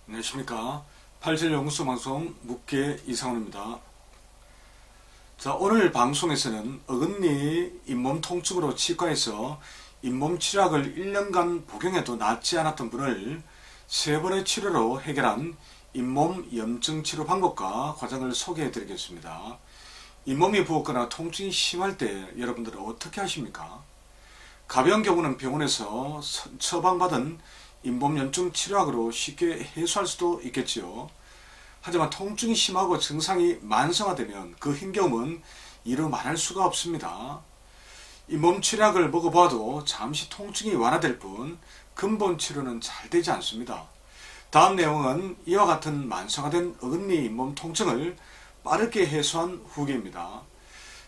안녕하십니까. 87연구소 방송 묵계 이상훈입니다. 자, 오늘 방송에서는 어금니 잇몸 통증으로 치과에서 잇몸 치료약을 1년간 복용해도 낫지 않았던 분을 3번의 치료로 해결한 잇몸 염증 치료 방법과 과정을 소개해 드리겠습니다. 잇몸이 부었거나 통증이 심할 때 여러분들은 어떻게 하십니까? 가벼운 경우는 병원에서 처방받은 잇몸 염증 치료약으로 쉽게 해소할 수도 있겠지요. 하지만 통증이 심하고 증상이 만성화되면 그 힘겨움은 이루 말할 수가 없습니다. 잇몸 치료약을 먹어봐도 잠시 통증이 완화될 뿐 근본 치료는 잘 되지 않습니다. 다음 내용은 이와 같은 만성화된 어금니 잇몸 통증을 빠르게 해소한 후기입니다.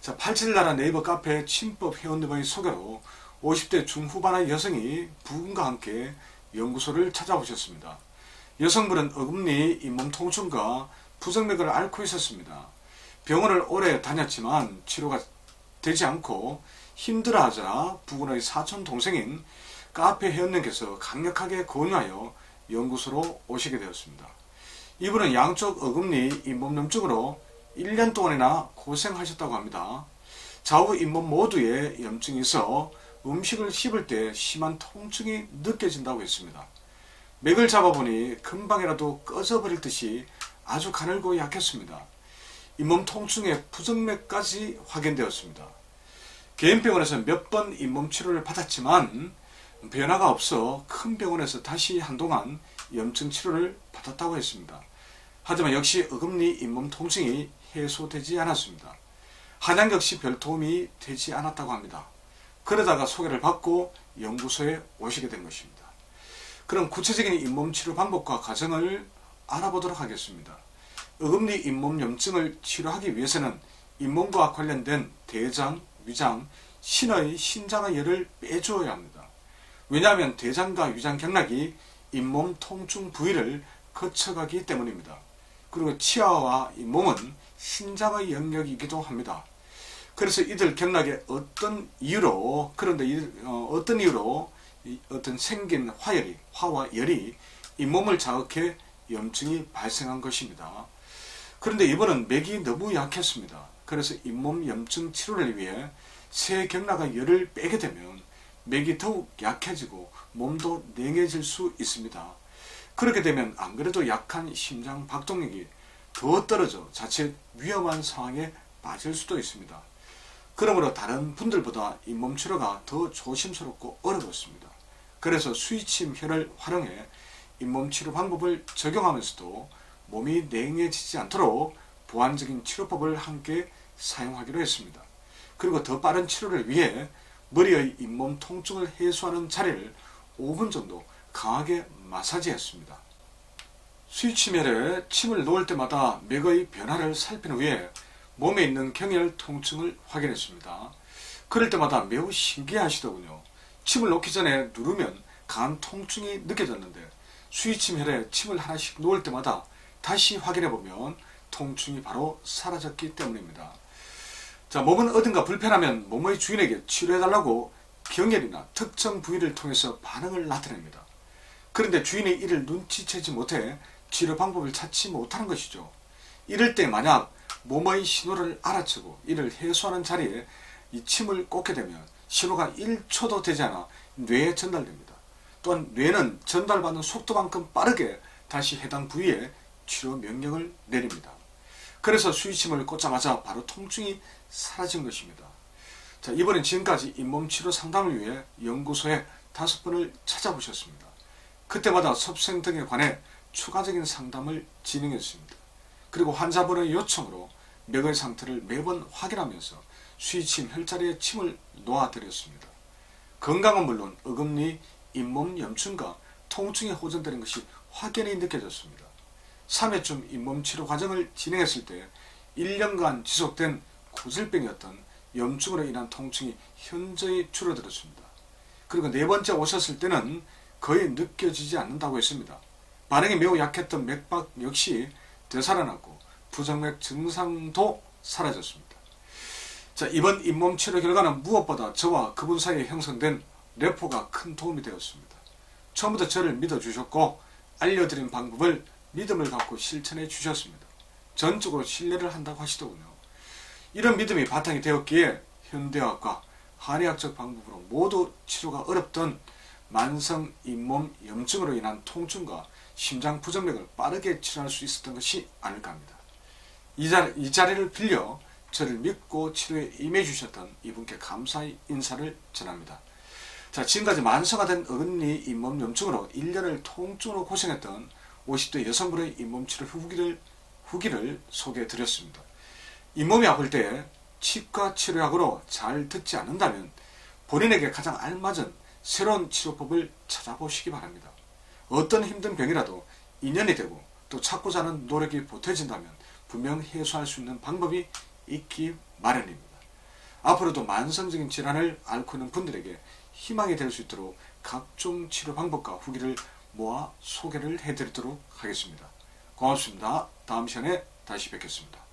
자, 87나라 네이버 카페 침법 회원님의 소개로 50대 중후반의 여성이 부근과 함께 연구소를 찾아오셨습니다. 여성분은 어금니 잇몸 통증과 부정맥을 앓고 있었습니다. 병원을 오래 다녔지만 치료가 되지 않고 힘들어하자 부근의 사촌 동생인 카페 회원님께서 강력하게 권유하여 연구소로 오시게 되었습니다. 이분은 양쪽 어금니 잇몸 염증으로 1년 동안이나 고생하셨다고 합니다. 좌우 잇몸 모두에 염증이 있어 음식을 씹을 때 심한 통증이 느껴진다고 했습니다. 맥을 잡아보니 금방이라도 꺼져버릴 듯이 아주 가늘고 약했습니다. 잇몸 통증의 부정맥까지 확인되었습니다. 개인 병원에서 몇 번 잇몸 치료를 받았지만 변화가 없어 큰 병원에서 다시 한동안 염증 치료를 받았다고 했습니다. 하지만 역시 어금니 잇몸 통증이 해소되지 않았습니다. 한약 역시 별 도움이 되지 않았다고 합니다. 그러다가 소개를 받고 연구소에 오시게 된 것입니다. 그럼 구체적인 잇몸 치료 방법과 과정을 알아보도록 하겠습니다. 어금니 잇몸 염증을 치료하기 위해서는 잇몸과 관련된 대장, 위장, 신장의 열을 빼주어야 합니다. 왜냐하면 대장과 위장 경락이 잇몸 통증 부위를 거쳐가기 때문입니다. 그리고 치아와 잇몸은 신장의 영역이기도 합니다. 그래서 이들 경락에 어떤 이유로 어떤 생긴 화와 열이 잇몸을 자극해 염증이 발생한 것입니다. 그런데 이번은 맥이 너무 약했습니다. 그래서 잇몸 염증 치료를 위해 새 경락의 열을 빼게 되면 맥이 더욱 약해지고 몸도 냉해질 수 있습니다. 그렇게 되면 안 그래도 약한 심장 박동력이 더 떨어져 자칫 위험한 상황에 빠질 수도 있습니다. 그러므로 다른 분들보다 잇몸 치료가 더 조심스럽고 어려웠습니다. 그래서 스위침혈을 활용해 잇몸 치료 방법을 적용하면서도 몸이 냉해지지 않도록 보완적인 치료법을 함께 사용하기로 했습니다. 그리고 더 빠른 치료를 위해 머리의 잇몸 통증을 해소하는 자리를 5분 정도 강하게 마사지했습니다. 스위침혈에 침을 놓을 때마다 맥의 변화를 살핀 후에 몸에 있는 경혈 통증을 확인했습니다. 그럴 때마다 매우 신기하시더군요. 침을 놓기 전에 누르면 강한 통증이 느껴졌는데 스위침혈에 침을 하나씩 놓을 때마다 다시 확인해보면 통증이 바로 사라졌기 때문입니다. 자, 몸은 어딘가 불편하면 몸의 주인에게 치료해달라고 경혈이나 특정 부위를 통해서 반응을 나타냅니다. 그런데 주인이 이를 눈치채지 못해 치료 방법을 찾지 못하는 것이죠. 이럴 때 만약 몸의 신호를 알아채고 이를 해소하는 자리에 이 침을 꽂게 되면 신호가 1초도 되지 않아 뇌에 전달됩니다. 또한 뇌는 전달받는 속도만큼 빠르게 다시 해당 부위에 치료 명령을 내립니다. 그래서 스위침을 꽂자마자 바로 통증이 사라진 것입니다. 자, 이번엔 지금까지 잇몸 치료 상담을 위해 연구소에 5번을 찾아보셨습니다. 그때마다 섭생 등에 관해 추가적인 상담을 진행했습니다. 그리고 환자분의 요청으로 맥의 상태를 매번 확인하면서 스위침 혈자리에 침을 놓아드렸습니다. 건강은 물론 어금니 잇몸 염증과 통증이 호전되는 것이 확연히 느껴졌습니다. 3회쯤 잇몸 치료 과정을 진행했을 때 1년간 지속된 고질병이었던 염증으로 인한 통증이 현저히 줄어들었습니다. 그리고 4번째 오셨을 때는 거의 느껴지지 않는다고 했습니다. 반응이 매우 약했던 맥박 역시 되살아났고 부정맥 증상도 사라졌습니다. 자, 이번 잇몸 치료 결과는 무엇보다 저와 그분 사이에 형성된 래포가 큰 도움이 되었습니다. 처음부터 저를 믿어주셨고 알려드린 방법을 믿음을 갖고 실천해 주셨습니다. 전적으로 신뢰를 한다고 하시더군요. 이런 믿음이 바탕이 되었기에 현대의학과 한의학적 방법으로 모두 치료가 어렵던 만성 잇몸 염증으로 인한 통증과 심장 부정맥을 빠르게 치료할 수 있었던 것이 아닐까 합니다. 이 자리를 빌려 저를 믿고 치료에 임해 주셨던 이분께 감사의 인사를 전합니다. 자, 지금까지 만성화된 어금니 잇몸 염증으로 1년을 통증으로 고생했던 50대 여성분의 잇몸 치료 후기를 소개해 드렸습니다. 잇몸이 아플 때 치과 치료약으로 잘 듣지 않는다면 본인에게 가장 알맞은 새로운 치료법을 찾아보시기 바랍니다. 어떤 힘든 병이라도 인연이 되고 또 찾고자 하는 노력이 보태진다면 분명 해소할 수 있는 방법이 있기 마련입니다. 앞으로도 만성적인 질환을 앓고 있는 분들에게 희망이 될 수 있도록 각종 치료 방법과 후기를 모아 소개를 해드리도록 하겠습니다. 고맙습니다. 다음 시간에 다시 뵙겠습니다.